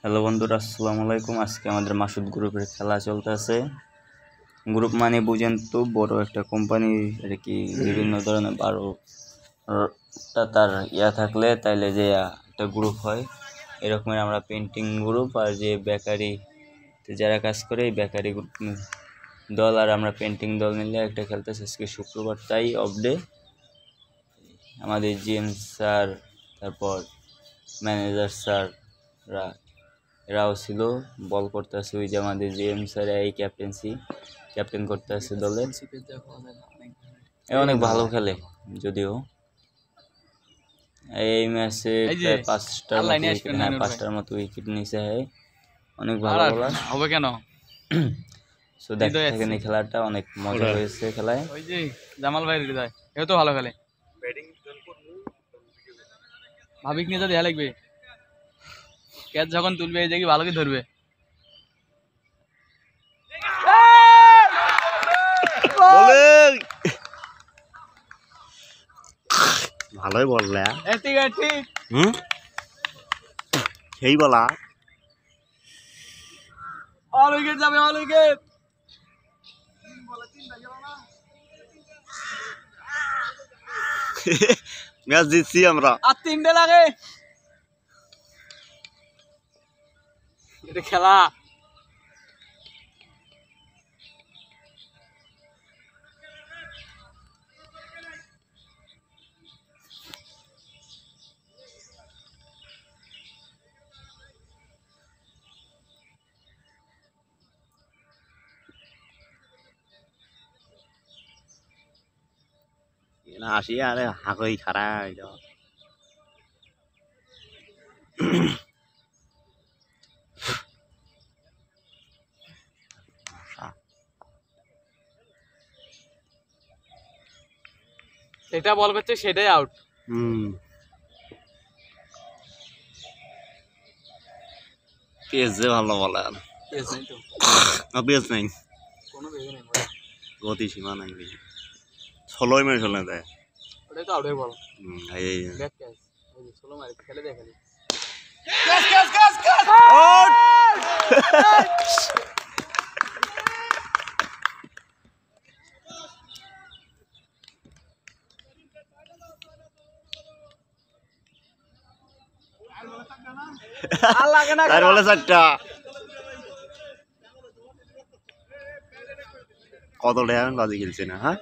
Hello বন্ধুরা, আসসালামু আলাইকুম। আজকে আমাদের মাসুদ গ্রুপের খেলা চলতেছে। গ্রুপ মানে বুঝেন তো, বড় একটা কোম্পানি আর কি। বিভিন্ন ধরনের 12টা তার থাকলে তাইলে যে একটা গ্রুপ হয়, এরকমের আমরা পেন্টিং গ্রুপ আর যে বেকারিতে যারা কাজ করে এই বেকারি গ্রুপ দল আর আমরা পেন্টিং দল মিলে একটা খেলতেছি। আজকে শুক্রবার, তাই অফ ডে। আমাদের জিএম স্যার, তারপর ম্যানেজার স্যাররা এরাও ছিল, বল করতে আসে। ওই যে আমাদের জিএম স্যার এই ক্যাপ্টেন করতে আসে দলের। অনেক ভালো খেলে যদিও। এই ম্যাচে প্রায় 5টার মতো উইকেট নিচে। অনেক ভালো বলার হবে কেন। সো দেখতে থাকেন, এই খেলাটা অনেক মজা হয়েছে। খেলায় ওই যে জামাল ভাই হৃদয়, এও তো ভালো খেলে। ভাবিক নিয়ে দেখা লাগবে, ক্যাচ যখন তুলবে এই জায়গায় ভালো কি ধরবে। ভালোই বললে, ঠিক ঠিক। সেই বলা অল উইকেট যাবে, অল উইকেট। ম্যাচ জিতছি আমরা। আর 3টে লাগে। এটা খেলা। আসি আরে হাঁকই খারা সেটা বল করছে, সেটাই আউট। পেস যে ভালো বলে, পেস নেই, গতি সীমা নাই, 16 মিনিট চলে যায়। ওটাই তো আউটের বল। ব্যাক ক্যাচ, ওই যে 16 মারি খেলে দেখে নি। তার বলে 4টা। কত টাকা বাজি খেলছে না? হ্যাঁ,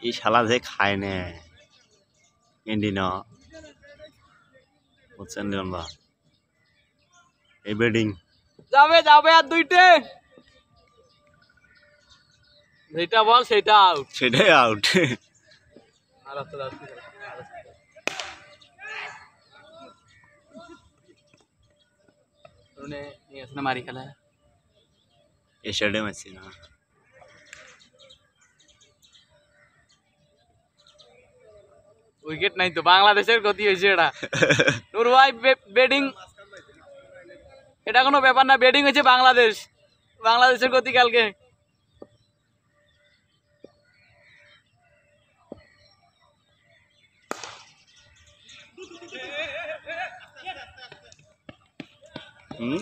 এই শালা যে খায় নে ক্যান্টিন, বুঝছেন বা এই ব্যাটিং যাবে যাবে, আর 2টে। যেটা বল সেটা আউট, সেটাই আউট। আর আসতে আসতে ওনে নিয়ে আসনা মারি খেলা। এশাডে ম্যাচ না, উইকেট নাই তো। বাংলাদেশের গতি হয়েছে এটা। নূর ভাই ব্যাটিং, এটা কোনো ব্যাপার না। ব্যাটিং হয়েছে বাংলাদেশের গতি কালকে।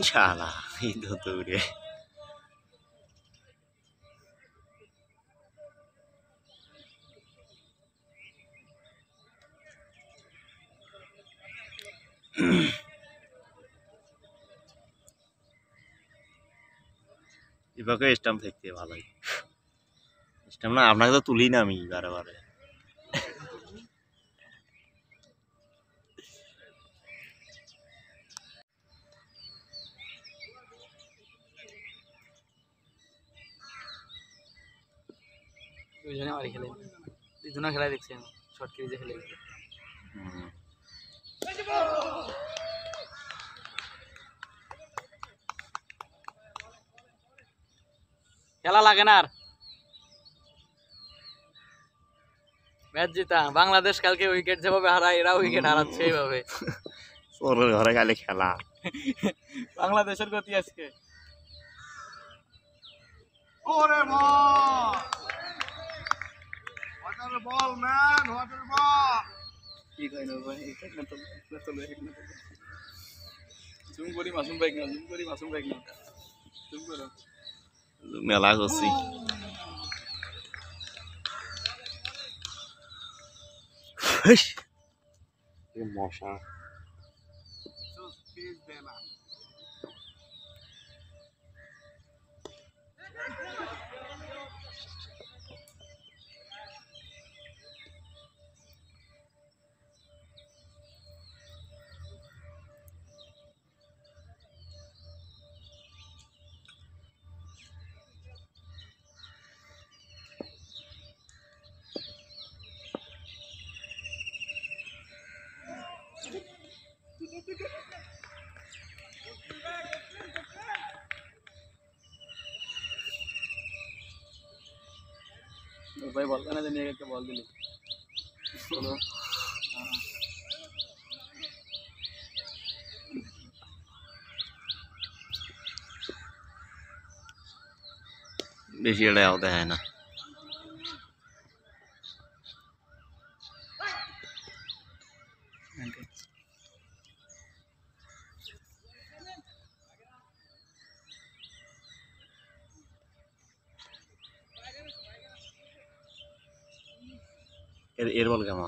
শালা এই তো দৌড়ে এভাবে স্টাম্প থাকতে ভালোই। স্টাম্প না, আপনাকে তো তুলি না আমি বারে বারে। দুইজনে মারি খেলে, দুজনে খেলাই দেখছি আমি। শর্ট ক্রিজে খেলে খেলা লাগে না আর। ম্যাচ জিতা বাংলাদেশ কালকে উইকেট যেভাবে হারায়, এরা উইকেট হারাচ্ছে এইভাবে। ওর ঘরে গেলে খেলা বাংলাদেশের গতি আজকে। ওরে বল ওয়াটার বল ম্যান ওয়াটার বল কি কই না ভাই এটা না তো জুম করি মাসুম বাইক না জুম করো মেলা করছি মশা প্লিজ দে না ভাই বল না জানি একটা বল দিলি চলো বেশি এটাও দেখায় না এর বল কেমন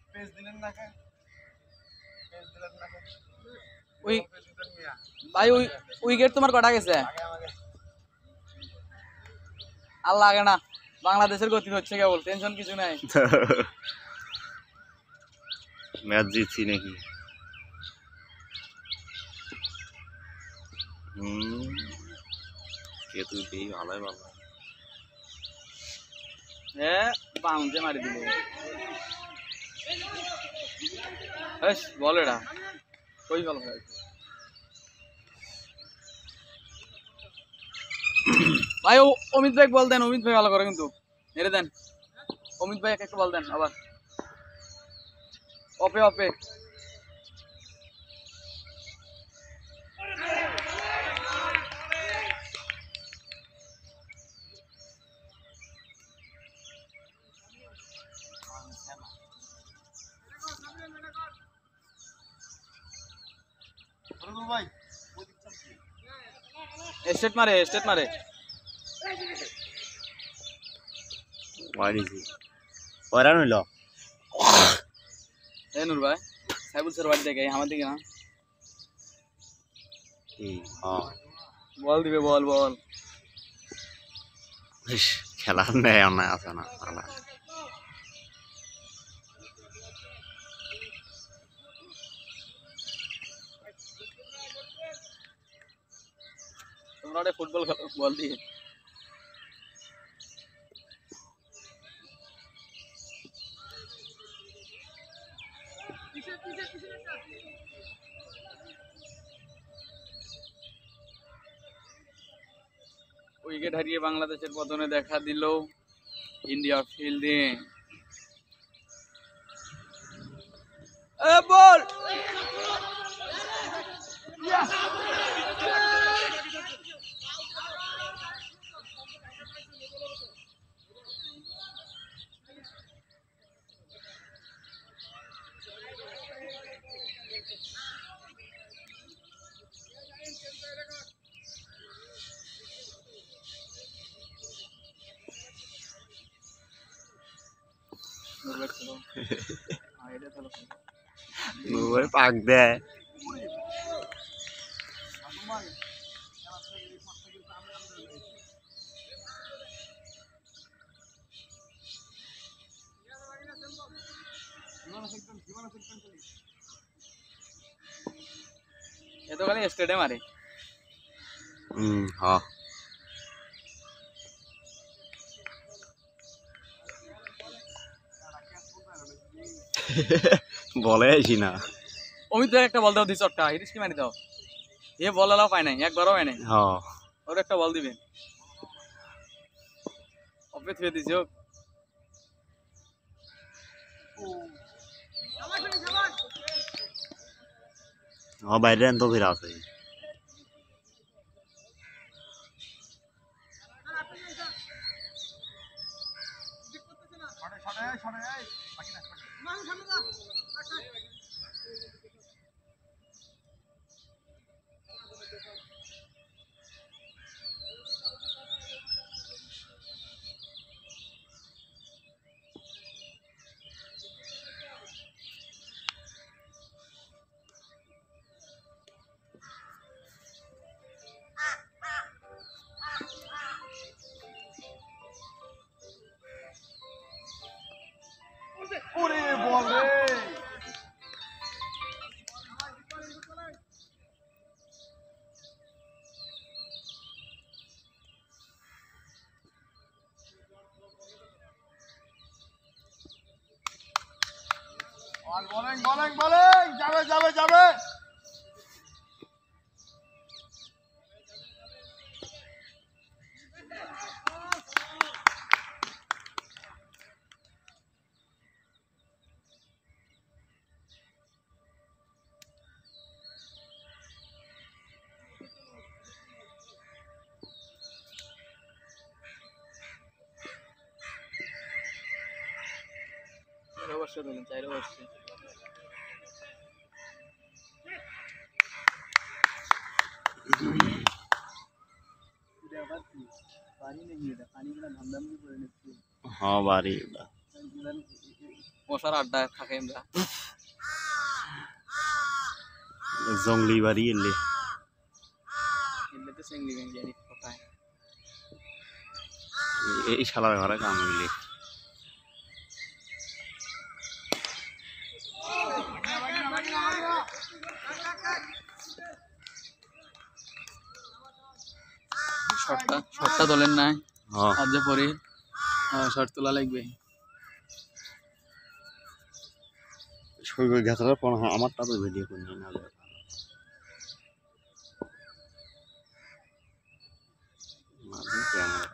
পেজ দিলেন না কে পেজ দিলেন না কে ওই ভাই ওই উইকেট তোমার কটা গেছে আর লাগে না বাংলাদেশের গতি হচ্ছে কেবল টেনশন কিছু নাই ম্যাচ জিতছি নাকি কে তুই দেই ভালোই ভালো হ্যাঁ বাউন্সে মারি দিল বেশ বল এটা কই ভালো হয় ভাই অমিত ভাই বল দেন অমিত ভাই ভালো করে কিন্তু মেরে দেন অমিত ভাই একটা বল দেন আবার ওপে ওপে ওরে ভাই স্টেট মারে মারিছি কয়রান হইল এ নূর ভাই সাইবুল স্যার বাড়ি থেকে আমার দিকে না হ্যাঁ বল দিবে বল খেলার নেই অন্যায় আছে না খেলা তোমরা একটা ফুটবল খেলো বল দিয়ে উইকেট হারিয়ে বাংলাদেশের পতনে দেখা দিল ইন্ডিয়া ফিল্ডিং বল পাক দেয় এত খালি স্টেডিয়াম আরে হ্যাঁ বলে আসি না অমিত ভাই একটা বল দাও দি চটকা হিরিস কি মারি দাও এ বল আলাও পায় নাই একবারও পায় নাই হ্যাঁ ওর একটা বল দিবেন অপে থুয়ে দিছে বাইরে তো ফিরে আছে বলেন বলেন বলেন, যাবে যাবে যাবে। অবশ্যই বলেন, চাইলে অবশ্যই। হ্যাঁ বাড়ি মশার আড্ডা থাকে আমরা। জঙ্গলি বাড়ি এলে এমনিতে চিংড়ি ভেঙে জানি কোথায়। এই শালার ঘরে কাম হইলে শর্টটা তোলেন নাই হ্যাঁ আজ পরে শর্ট তোলা লাগবে। শরীর গেছার পর আমারটা তো ভিডিও করে না ক্যামেরা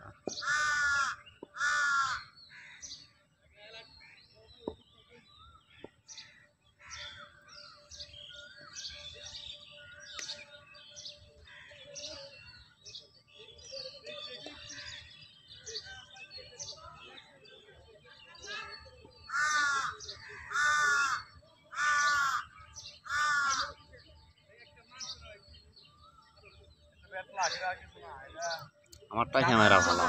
আমারটা ক্যামেরা ভালো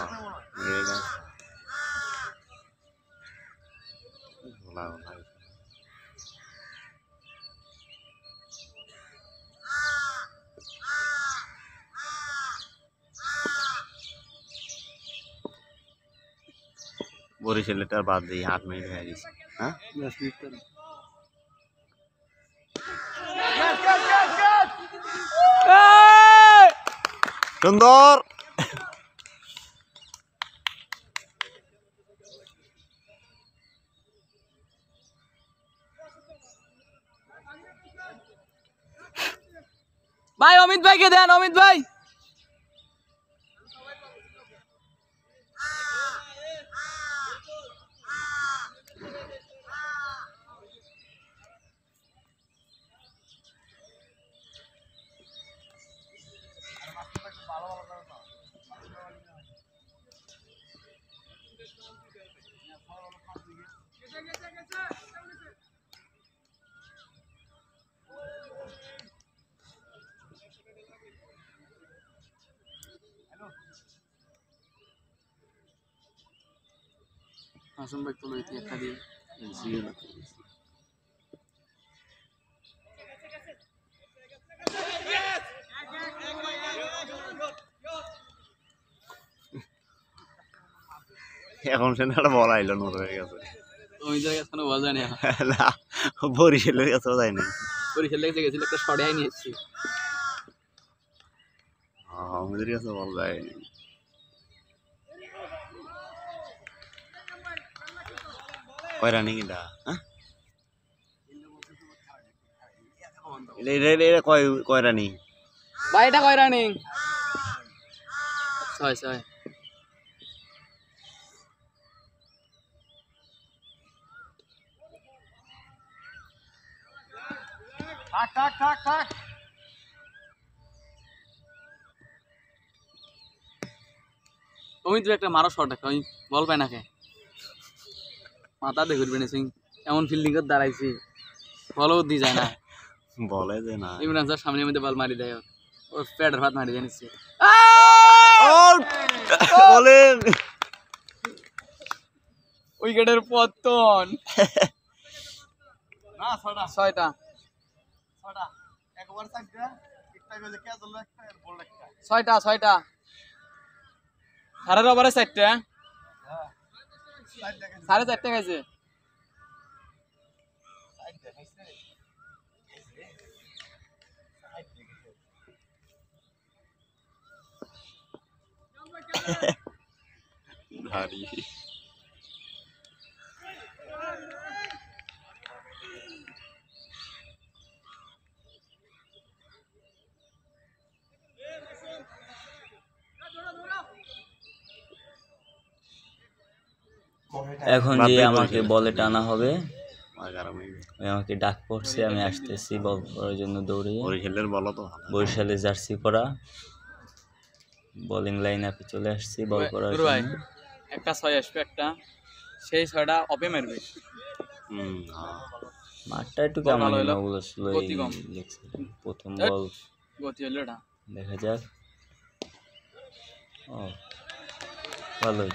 বরিশালের বাদ দিই 8 মিনিট হয়ে গেছে। হ্যাঁ 10 মিনিট করে। সুন্দর ভাই অমিত ভাইকে দেন, অমিত ভাই। আসুন ভাই তোলো ইতি একটা দিয়ে। এখন সে একটা বলা আইলো নোট হয়ে গেছে অমিতের কাছে কোনো বল জানি না। না বরিশালের কাছেও যায় না বরিশাল থেকে গেছিল, একটা শর্ট আই নিয়ে এসেছি। আমাদের কাছে বল যায় কয় রানি কিনা হ্যাঁ কয় রানি ভাই এটা কয় রানিং? 6 থাক থাক থাক থাক। অমিত ভাই একটা মারো শর্ট একটা, আমি বল পাই না কে মাথা দেখে উঠবে না সিং, এমন ফিল্ডিং করে দাঁড়াইছি বলও দি যায় না। বলে যে না ইমরান স্যার সামনের মধ্যে বল মারি দেয়, ওর প্যাডের ভাত মারি জানিস। বলেন উইকেটের পতন। না ছটা 6টা ছটা একবার চারটা, একটা গেলে কে চললো, একটা আর বল একটা। 6টা সাড়ে ওভারে 4টা, হ্যাঁ 4টা 4.5 খাইছে। ভারী এখন যে আমাকে বলে টানা হবে, 11 মিনিট ওই আমাকে ডাক পড়ছে, আমি আসতেছি বল করার জন্য দৌড়িয়ে। বরিশালের বলো তো ভালো। বরিশালে জার্সি পরা, বোলিং লাইন আপে চলে আসছি বল করার গুরু ভাই জন্য। একটা 6 আসবে, একটা সেই 6টা অপে মারবে। হ্যাঁ মাঠটা একটু বল কেমন ভালো যেন হলো, ওগুলো স্লোই গতি কম। লেগছে। প্রথম ধ্যাৎ। বল গতি হলো এটা। দেখা যাক। ও ভালোই,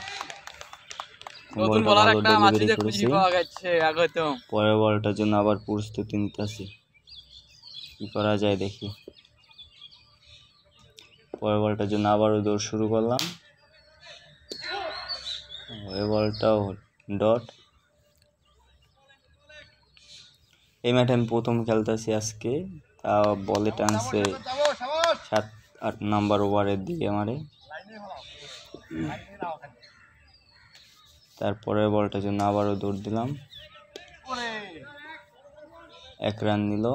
নতুন বলটা বলার ভালো একটা ডেলিভারি মাছিতে খুঁজি করেছি। পাওয়া গেছে আগে তো। পরের বলটার জন্য আবার প্রস্তুতি নিতেছি, কি করা যায় দেখি। পরের বলটার জন্য আবারও দৌড় শুরু করলাম। এই বলটাও ডট। এই ম্যাচে আমি প্রথম খেলতেছি আজকে, তা বলে টানছে 7-8 নাম্বার ওভারের দিকে আমারে। তারপরে বলটার জন্য আবারও দৌড় দিলাম, 1 রান নিল।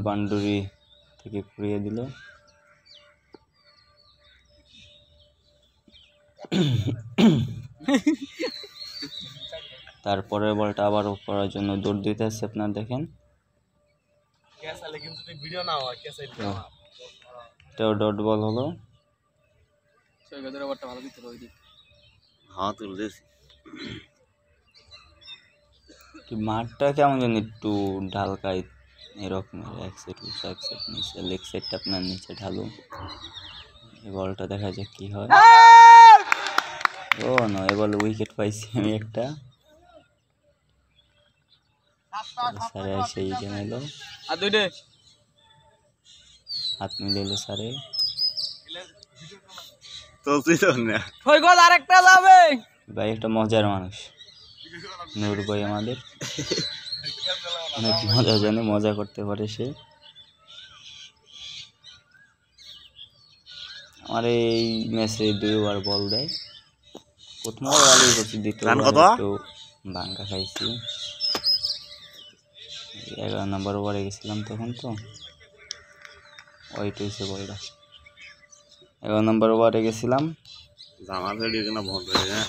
বান্ডুরি থেকে ঘুরিয়ে দিল। তারপরে বলটা আবারও করার জন্য দৌড় দিতে আসছে, আপনার দেখেন। এটাও ডট বল হলো। সৈকতের ওভারটা ভালো দিতে ওই দিক। হ্যাঁ তুলতেছি। কি মাঠটা কেমন যেন একটু ঢালকাই এরকম, এক সাইড উঁচু এক সাইড নিচে, লেগ সাইডটা আপনার নিচে ঢালু। এই বলটা দেখা যাক কি হয়। ও না, এ বলে উইকেট পাইছি আমি একটা। স্যারে এসে ইয়ে নিল, আর দুইটে হাত মিলিয়ে এলো স্যারে। তুলছি তো না। সৈকত আরেকটা যাবে। ভাই একটা মজার মানুষ নূর ভাই, আমাদের অনেক মজা জানে, মজা করতে পারে সে। আমার এই ম্যাচে 2 ওভার বল দেয়। প্রথম ওভার ভালোই করছি, দ্বিতীয় রান ওভার কত? একটু ভাঙ্গা খাইছি। 11 নম্বর ওভারে গেছিলাম তখন, তো ওইট হয়েছে বলটা। 11 নম্বর ওভারে গেছিলাম, জামা ফেড়ি কিনা বন্ধ হয়ে যায়।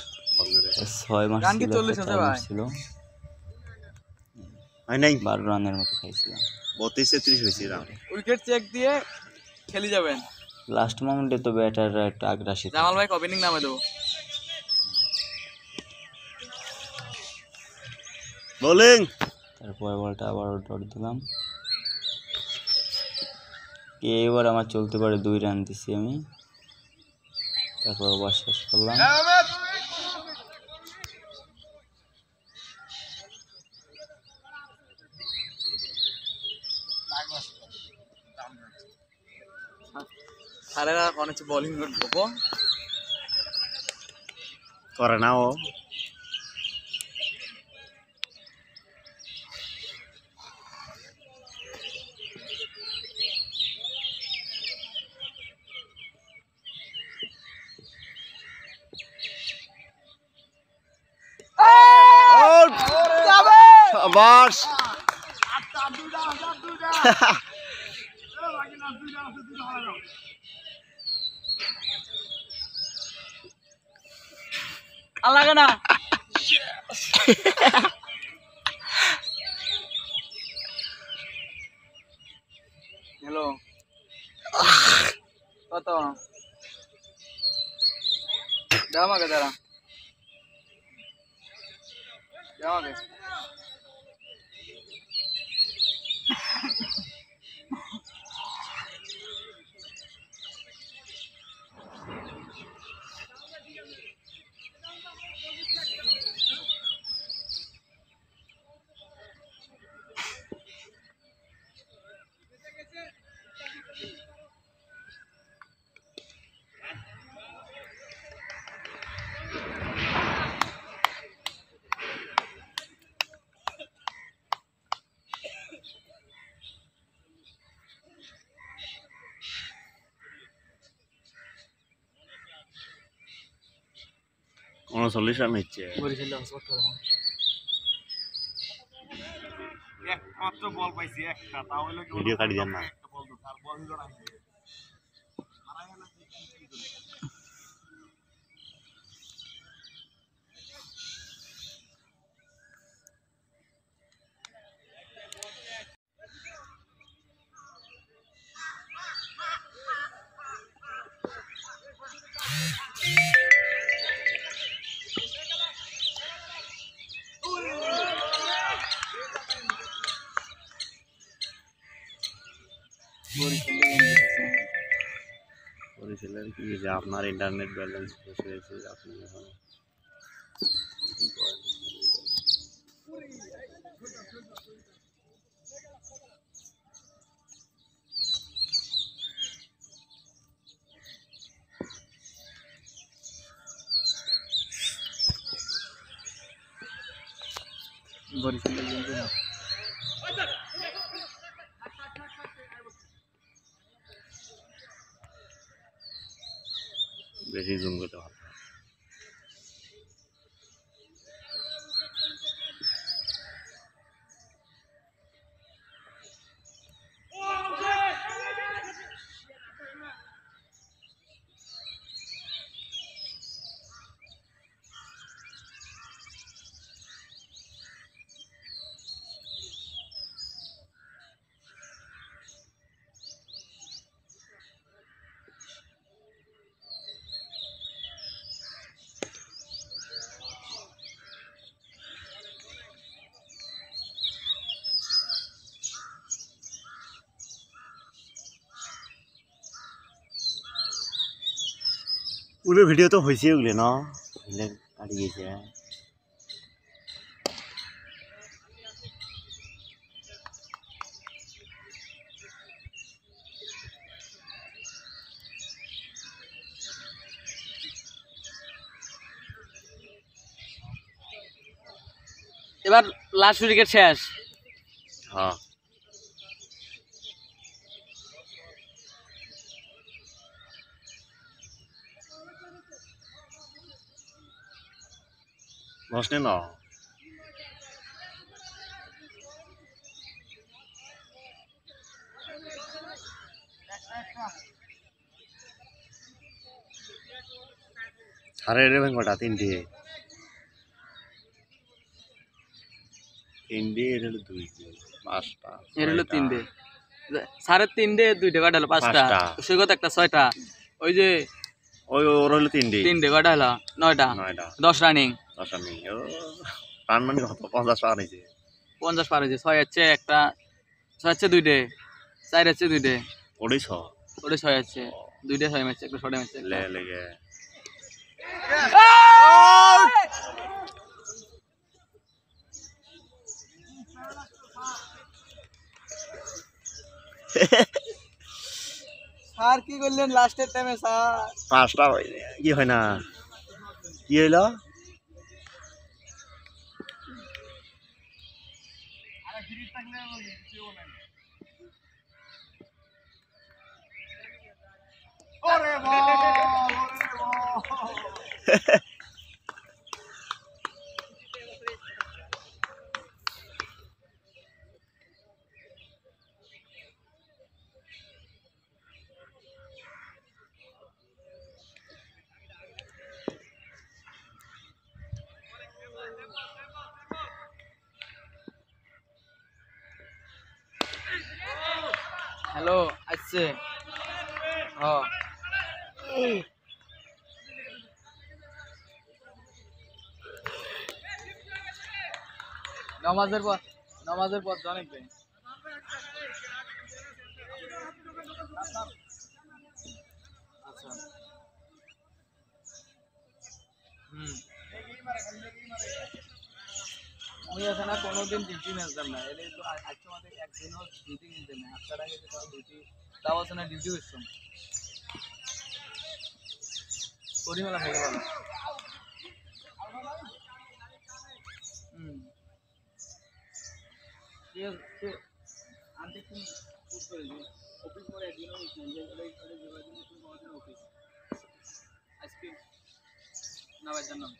6 মাস রান কি ছিল, 40 আছে 4 ভাই? মাস ছিল, হয় নাই 12 রানের মতো খাইছিলাম। 32-33 হয়েছে রান। উইকেট চেক দিয়ে খেলি যাবেন। লাস্ট মোমেন্টে তো ব্যাটাররা একটু আগ্রাসী থাকে। জামাল ভাই ওপেনিং নামে দেবো। বোলিং তারপরে বলটা আবার ডট দিলাম। এবার আমার চলতে পারে, 2 রান দিছি আমি। তারপর ওভার শেষ করলাম। স্যারেরা অনেক বোলিং করবো। করে না ও। শাবাশ। আর লাগে না। হ্যালো কত দাও আমাকে, দাঁড়া দাও আমাকে। ঊনচল্লিশ রান হচ্ছে। একমাত্র বল পাইছি একটা, তাও হলো কি ভিডিও কাটি দেন না। একটা বল তো, আর বল হলো না। বরিশালের কি যে আপনার ইন্টারনেট ব্যালেন্স শেষ হয়েছে আপনি এখন কি করেন? বেশি জুম করতে ভালো ওগুলো ভিডিও তো হয়েছে ওগুলো না ওগুলো কাটি গেছে এবার লাস্ট উইকেট শেষ। হ্যাঁ বসনে না সাড়ে এলেভেন কটা তিনটে এর হলো দুই পাঁচটা এর হলো 3টে, 3.5 2টে কটা হলো 5টা, পাঁচটা। সৈকত একটা 6টা, ওই যে ওই ওর হলো তিনটে 3টে কটা হলো 9টা, 9টা 10 রানিং, 10টা নেই ও রান মানে কত 50 রান হয়েছে 50 পার হয়েছে। 6 হচ্ছে একটা, 6 হচ্ছে 2টে, 4 হচ্ছে 2টে, ওটাই ছ ওটা 6 হচ্ছে 2টে 6 ম্যাচ, একটা শর্ট ম্যাচ। লেগে স্যার কি করলেন লাস্টের টাইমে স্যার? পাঁচটা কি হয় না কি হইলো আরে গিরিট থাকলে কেউ নাই। ওরে বল, ওরে বল। হ্যালো আসছে। হ্যাঁ নামাজের পর অনেক দেয়। আচ্ছা আমি এখানে কোনোদিন ডিউটি নিতাম না, এলে তো আজকে আমাদের একদিনও ডিউটি নিতে না, আপনার আগে তো ডিউটি তাও আছে না, ডিউটি করতাম পরিমেলা থেকে ভালো। ঠিক আছে আনতে তুমি পুশ করে দিই, অফিস করে একদিনও অফিস আজকে না ভাই জানাম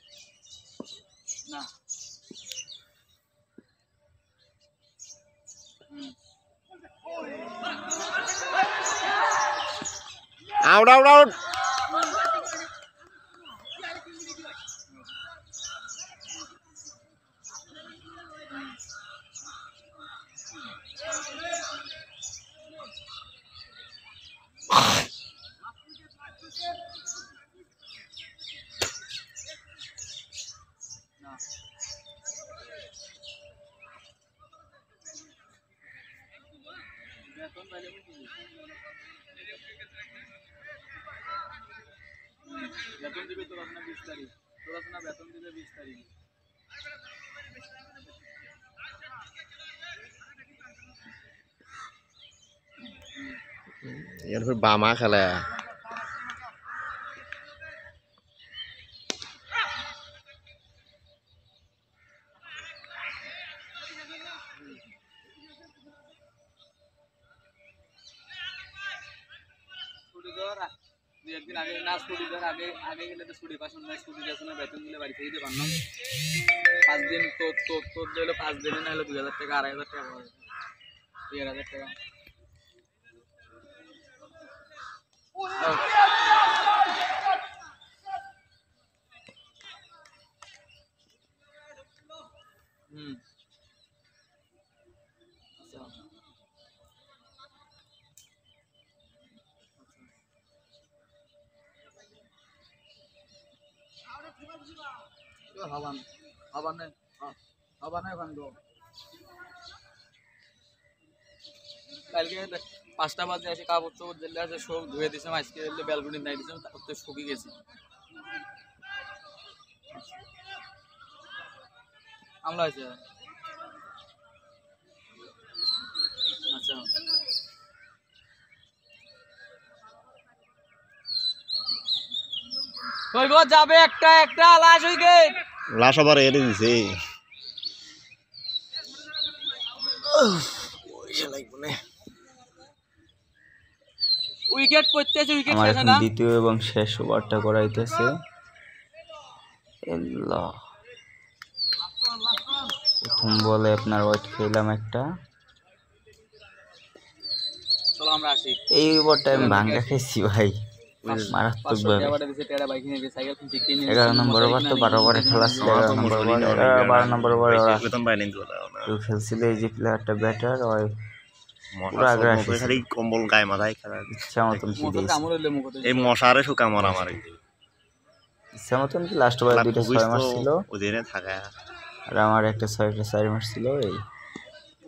না। আউট আউট আউট বেতন বেতন দিবে তোর আপনার 20 তারিখ, তোর আপনার বেতন দিবে 20 তারিখ। ইয়ার ফির বামা খেলা ছুটি দেওয়ার দুই একদিন আগে না, ছুটি দেওয়ার আগে আগে গেলে তো ছুটি পাস না, ছুটি দেওয়ার সময় বেতন দিলে বাড়ি থেকে দিতে পারলাম 5 দিন। তোর দিলে 5 দিনে না হলে 2000 টাকা 2500 টাকা হবে, 3000 টাকা। হুম আচ্ছা হবান হবানে হবানে ভাঙবো কালকে 5টা বাজে এসে কাপড় চোপড় দিলে আছে সব ধুয়ে দিয়েছিলাম, আজকে দিলে ব্যালকনি নাই দিয়েছিলাম, তারপর শুকিয়ে গেছি। আমলা আছে আচ্ছা কই গো যাবে একটা একটা লাশ উইকেট। লাশ আবার এড়ে দিছে উইকেট পড়তেছে, উইকেট আমার শেষ এখন না। দ্বিতীয় এবং শেষ ওভারটা করাইতেছে। আল্লাহ, প্রথম বলে আপনার ওয়েট খেলাম একটা, চলো আমরা আসি। এই ওভারটা আমি ভাঙ্গা খাইছি ভাই মারাত্মক 500 ভাবে। টাকা দিয়েছে, টেরা বাইক নিয়ে গেছে, সাইকেল ঠিক কিনে 11 নম্বর ওভার তো 12 ওভারে খেলা ছিল। 11 নম্বর ওভার 12 নম্বর ওভারে বেতন পাই নাই তো কেউ খেলছিল, এই যে প্লেয়ারটা ব্যাটার ওই পুরো আগ্রাসী ছিল। খালি কম্বল গায়ে মাথায় খেলা ইচ্ছা মতন কি মোটর দিয়েছে, কামড় হইলে মুখতে এই মশারে শুকা মরা আমার ইচ্ছা মতন কি লাস্ট ওভারে 2টা 6 মারছিল ওদিনে থাকা আর আমার একটা 6টা 4 মারছিল। এই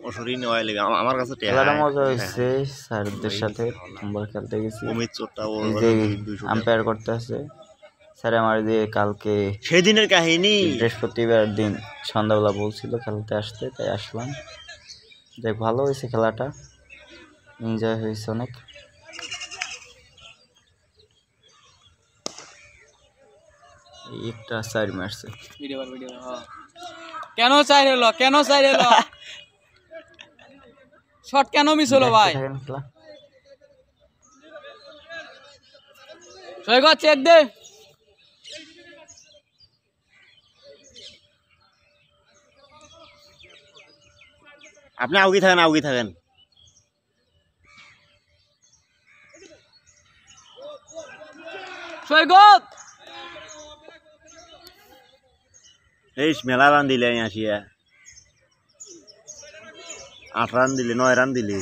ওষুধই নেওয়া লেগে আমার কাছে খেলাটা মজা হয়েছে। স্যারদের সাথে প্রথমবার খেলতে গেছি, অমিত চোরটা এই যে আম্পায়ার করতে আছে স্যার। আমার যে কালকে সেদিনের কাহিনী বৃহস্পতিবার দিন সন্ধ্যাবেলা বলছিল খেলতে আসতে, তাই আসলাম। দেখ ভালো হয়েছে খেলাটা, এনজয় হয়েছে অনেক। এই একটা 4 মারছে। ভিডিও কেন চাই হলো, কেন চাই হলো শট কেন মিস হলো ভাই? দেখতে থাকেন খেলা। সৈকত চেক দে। আপনি আউগি থাকেন আউগি থাকেন সৈকত এই মেলা রান দিলে আসিয়া 8 রান দিলে 9 রান দিলে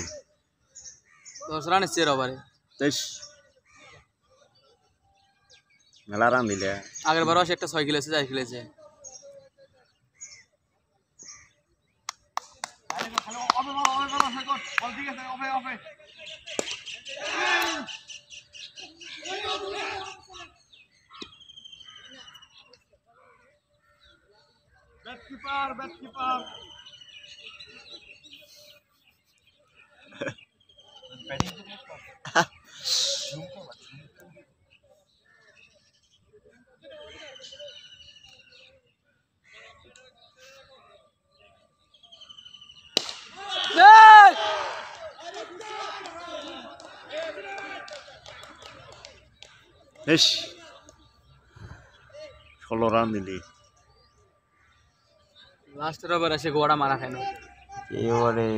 10 রান এসছে ওভারে, বেশ মেলা রান দিলে। আগের বারও সে একটা 6 খেলেছে, 4 খেলেছে। বল ঠিক আছে, অফে অফে ব্যাট কিপার ব্যাট কিপার বেশ 16 রান দিলি। লাস্টের ওভার এসে গোড়া মারা খায় না। এই ওভারে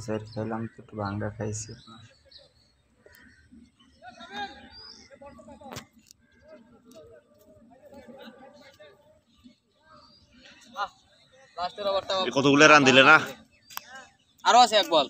6 খেলাম তো একটু ভাঙ্গা খাইছি। লাস্টের ওভারটা কতগুলো রান দিলে না? আরো আছে এক বল।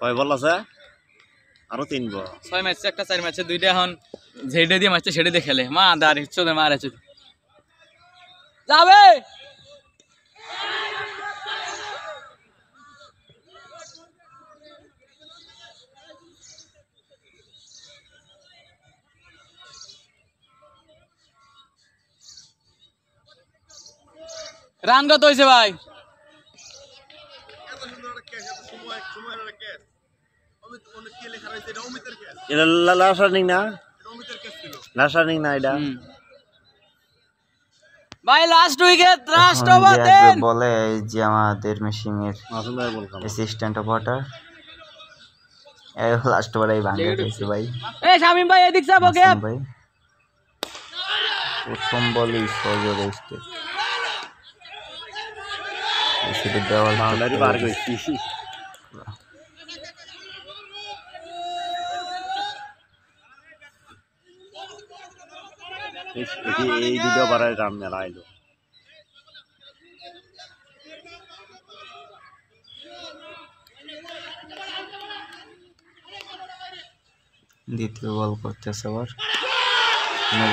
কয় বল আছে আরো 3 বল 6 ম্যাচে একটা 4 ম্যাচে দুইটা এখন যেটা দিয়ে ম্যাচটা সেটা দিয়ে খেলে মা দাঁড় চোদে মারে চোদে যাবে রান কত হয়েছে ভাই এটা লাস্ট রানিং না লাস্ট রানিং না এটা ভাই লাস্ট উইকেট লাস্ট এখন ওভার যে দেন আসবে বলে এই যে আমাদের মেশিনের মাসুম ভাই বললাম অ্যাসিস্ট্যান্ট অপারেটর এই লাস্ট ওভারে ভাঙে গেছে ভাই এই শামিম ভাই এদিক যাবো কে মাসুম ভাই প্রথম বলই সজোরে স্টেপ সেটা দেওয়াল বাউন্ডারি পার কইছি এই ভিডিও বারে রান মেলা আইলো দ্বিতীয় বল করতেছে আবার নো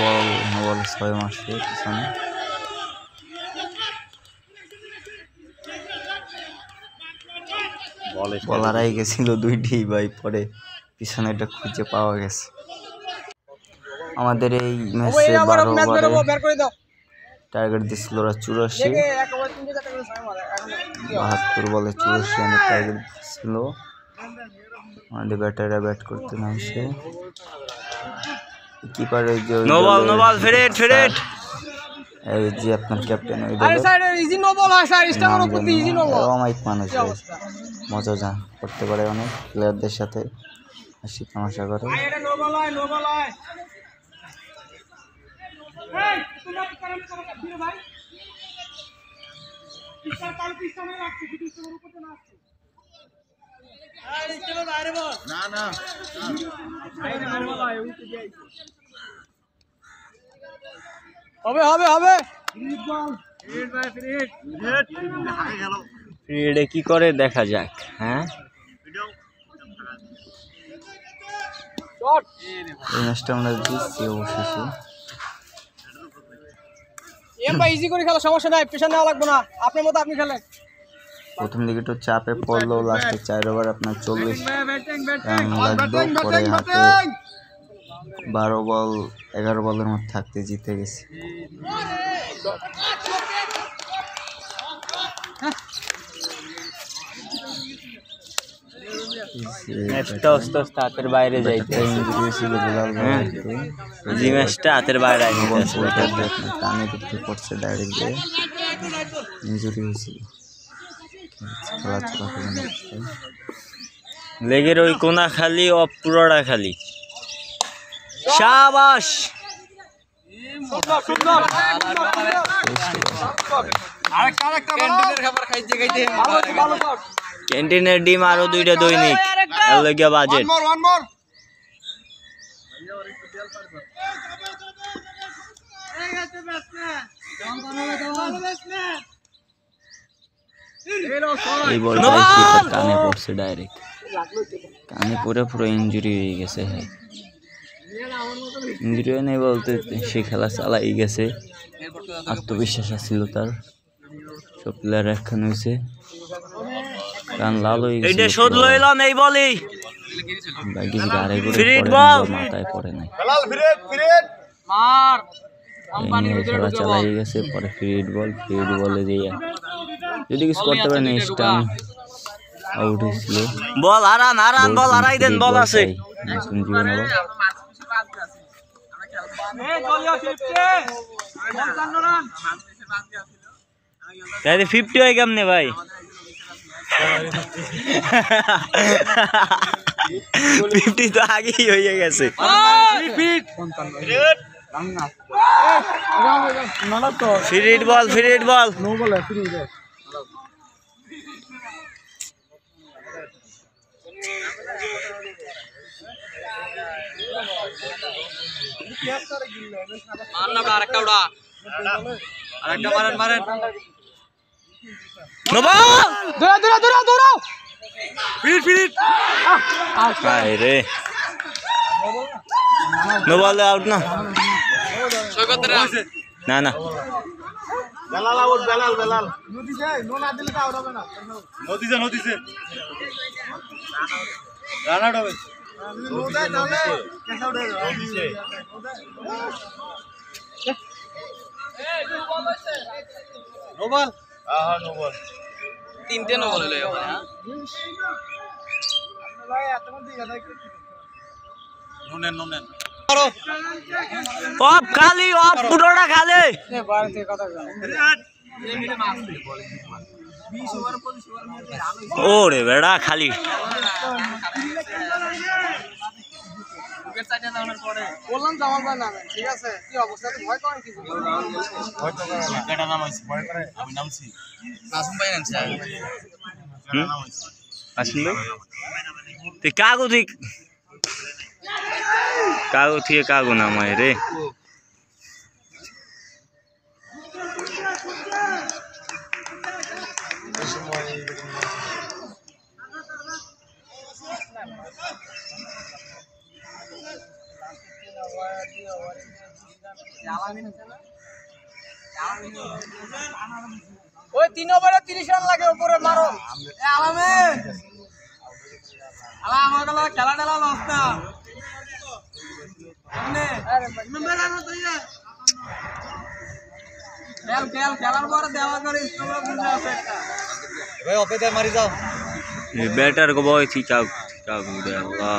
বল 6 মাসের পিছনে বল হারাই গেছিল দুইটি ভাই পরে পিছনেটা খুঁজে পাওয়া গেছে আমাদের এই ম্যাচে 12 ওভারে বের করে দাও টার্গেট দিছিল ওরা 84 একবার 3-4 টাকা করে সামনে মারে 72 বলে 84 রানের টার্গেট ছিল আমাদের ব্যাটাররা ব্যাট করতে নামছে কিপারের যে নো বল ফিরেট এই যে আপনার ক্যাপ্টেন ওই আরে দলে স্যার ইজি নো বল হয় স্যার স্টার উপর দিয়ে ইজি নো বল অমায়িক মানুষ ভাই। মজা যা করতে পারে অনেক প্লেয়ারদের সাথে হাসি তামাশা করে এটা নো বল হয় এই তুমি কারণ করো ফিরে ভাই পিছন কাল পিছনে রাখছি পিছনের উপরে না আসছে আরে চলো বাইরে বল না বাইরে বল হয় উঠে যাই হবে ফ্রিডে কি করে দেখা যাক হ্যাঁ শট এই ম্যাচটা আমরা জিতছি অবশেষে এম ভাই ইজি করে খেলা সমস্যা নাই প্রেশার নেওয়া লাগবে না আপনার মতো আপনি খেলেন প্রথম দিকে একটু চাপে পড়লো লাস্টে 4 ওভার আপনার 40 রান লাগলো পরে হাতে 12 বল 11 বলের মধ্যে থাকতে জিতে গেছে ম্যাচটা আস্তে আস্তে হাতের বাইরে যাইতে ইনজুরি ছিল বিলাল ভাই জি ম্যাচটা হাতের বাইরে আইতে বল আপনার কানে ঢুকে পড়ছে ডাইরেক্ট দিয়ে ইনজুরি হয়েছিল খেলাধুলা করে নিচ্ছে লেগের ওই কোনা খালি পুরোটা খালি শাবাশ ক্যান্টিনের খাবার খাইতে ভালো শট ক্যান্টিনের ডিম আরো 2টা দৈনিক এর লাগি বাজেট ওয়ান মোর এই বলটা কিপার কানে পড়ছে ডাইরেক্ট কানে পড়ে পুরো ইনজুরি হয়ে গেছে হ্যাঁ ইনজুরি নেই বলতে সে খেলা চালাই গেছে আত্মবিশ্বাস ছিল তার সব প্লেয়ার একখানে হয়েছে কান লাল হয়ে গেছে এইটা শোধ লইলাম এই বলি বাকি গাড়ি Free ball! মাথায় পড়ে নাই বেলাল ফিরেট মার এই নিয়ে খেলা চালাই গেছে পরে ফ্রি বলে দিয়ে যদি কিছু করতে পারে নেক্সট টাইম আউট হয়েছিল বল হারান বল হারাই দেন বল আছে নতুন জীবন হলো এই দলীয় 50 55 রান তাই 50 হয়ে কেমনে ভাই 50 তো আগেই হয়ে গেছে। ফ্রি বল আরেকটা উড়া আরেকটা মারেন রে নো বল আউট না না না বেলাল আউট বেলাল নদীছে নো না দিলে তো আউট হবে না নদীছে রান আউট হবে নো দেয় তাহলে ক্যাচ আউট হয়ে যাবে নো বল নো বল 3টে নো বল হলো এবারে হ্যাঁ ভাই এতক্ষণ দিকে দেখ নো নেন অফ খালি অফ পুরোটা খালি ওরে বেড়া খালি বললাম জামাল ভাই নামে ঠিক আছে কি অবস্থা ভয় করেন কিছু আমি নামছি নাসুম ভাই নামছে আসলে তুই কাগো থেকে কাগো নামায় রে ওই 3 ওভারে 30 রান লাগে উপরে মারো এ আলামিন আমার গলা খেলা টেলা লস না এমনে মেম্বার আনো তো ইয়া খেলার পরে দেওয়া করে স্কোর বুঝে আছে একটা ভাই ওপে দে মারি যাও बैटर को बहुत ही चाक दे अल्लाह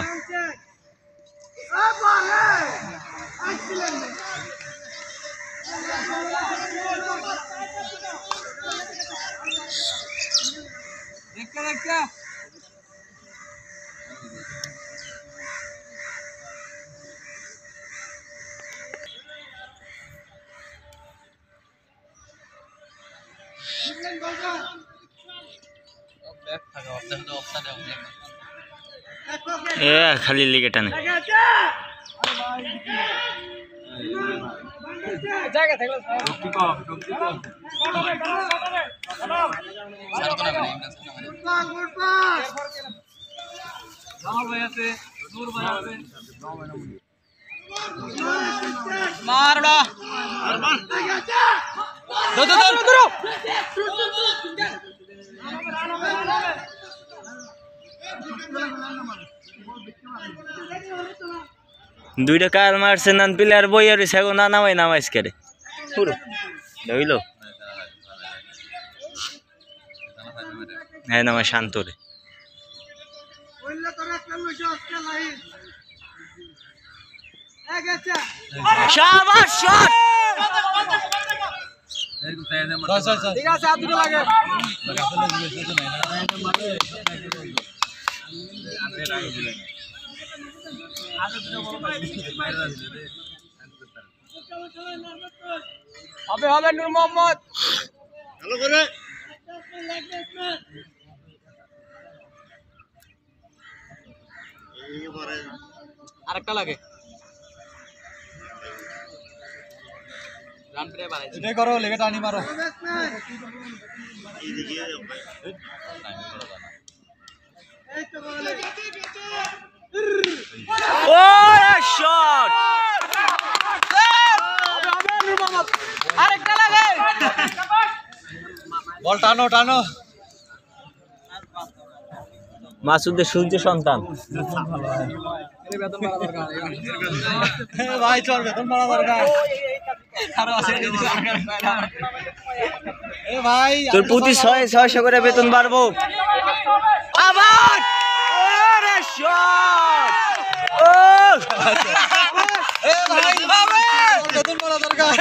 देखा ए खाली लिगे टाने জায়গা থাকলো মারড়া দুইটা কাল মারছে নান প্লেয়ার বইয়ার সেগো না নামাইস করে পুরো হইলো হ্যাঁ নামাই শান্ত রে ওইলা তোর একটা লইছো আজকে লাইন গেছে শাবাশ শট ঠিক আছে আর দুটো লাগে হবে নূর মোহাম্মদ ভালো করে আরেকটা লাগে রান প্লে বাড়াইছে এটাই করো লেগে টানি মারো ও শট আরেকটা লাগে বল টানো টানো মাসুদের সূর্য সন্তান ভাই চল বেতন বাড়া দরকার এ ভাই তোর প্রতি 600 করে বেতন বাড়বো আবার ওরে শট ও এ ভাই বেতন বাড়া দরকার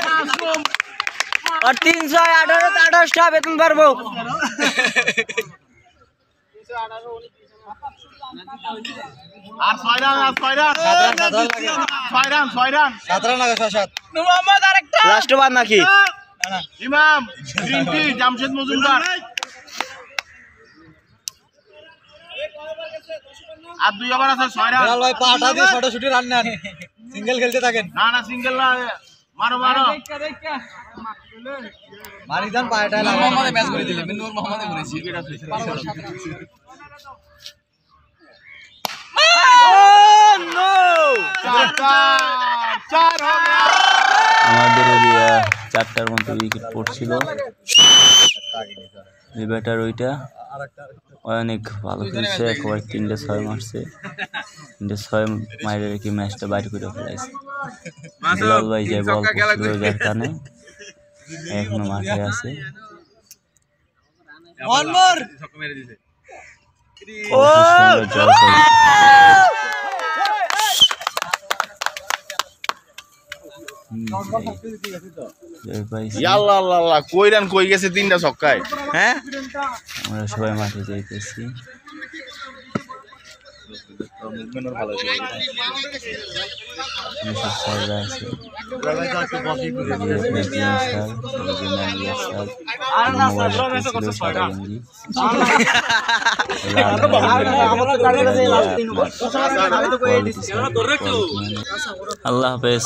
আর 318 টা বেতন বাড়বো আর 6 রান 6 রান 6 রান 7 রান লাগে 6-7 মোহাম্মদ আরেকটা লাস্ট বার নাকি ইমাম রিন্টি জামশেদ মজুমদার আর 2 ওভার আছে 6 রান ভাই পাটা দিয়ে শর্ট শুটে রান নেন সিঙ্গেল খেলতে থাকেন না না সিঙ্গেল না মারো মারো দেখা মারি দেন পাটা মোহাম্মদে ম্যাচ করে দিলে নূর মোহাম্মদে করেছি চার हो गया আমাদের ওদিকে 4টার মতো উইকেট পড়ছিল এই ব্যাটার ওইটা অনেক ভালো খেলছে একবার 3টে 6 মারছে 3টে 6 মাইরে কি ম্যাচটা বাইরে করে ফেলাইছে দুলাল ভাই যে বল করছিল যার কারণে এখনো মাঠে আছে ওয়ান মোর জল চলছে। জয় পাইছি। আল্লাহ আল্লাহ আল্লাহ কই রান কই গেছে 3টা ছক্কায় হ্যাঁ আমরা সবাই মাঠে যাইতেছি স্যাররা আছে আল্লাহ হাফেজ।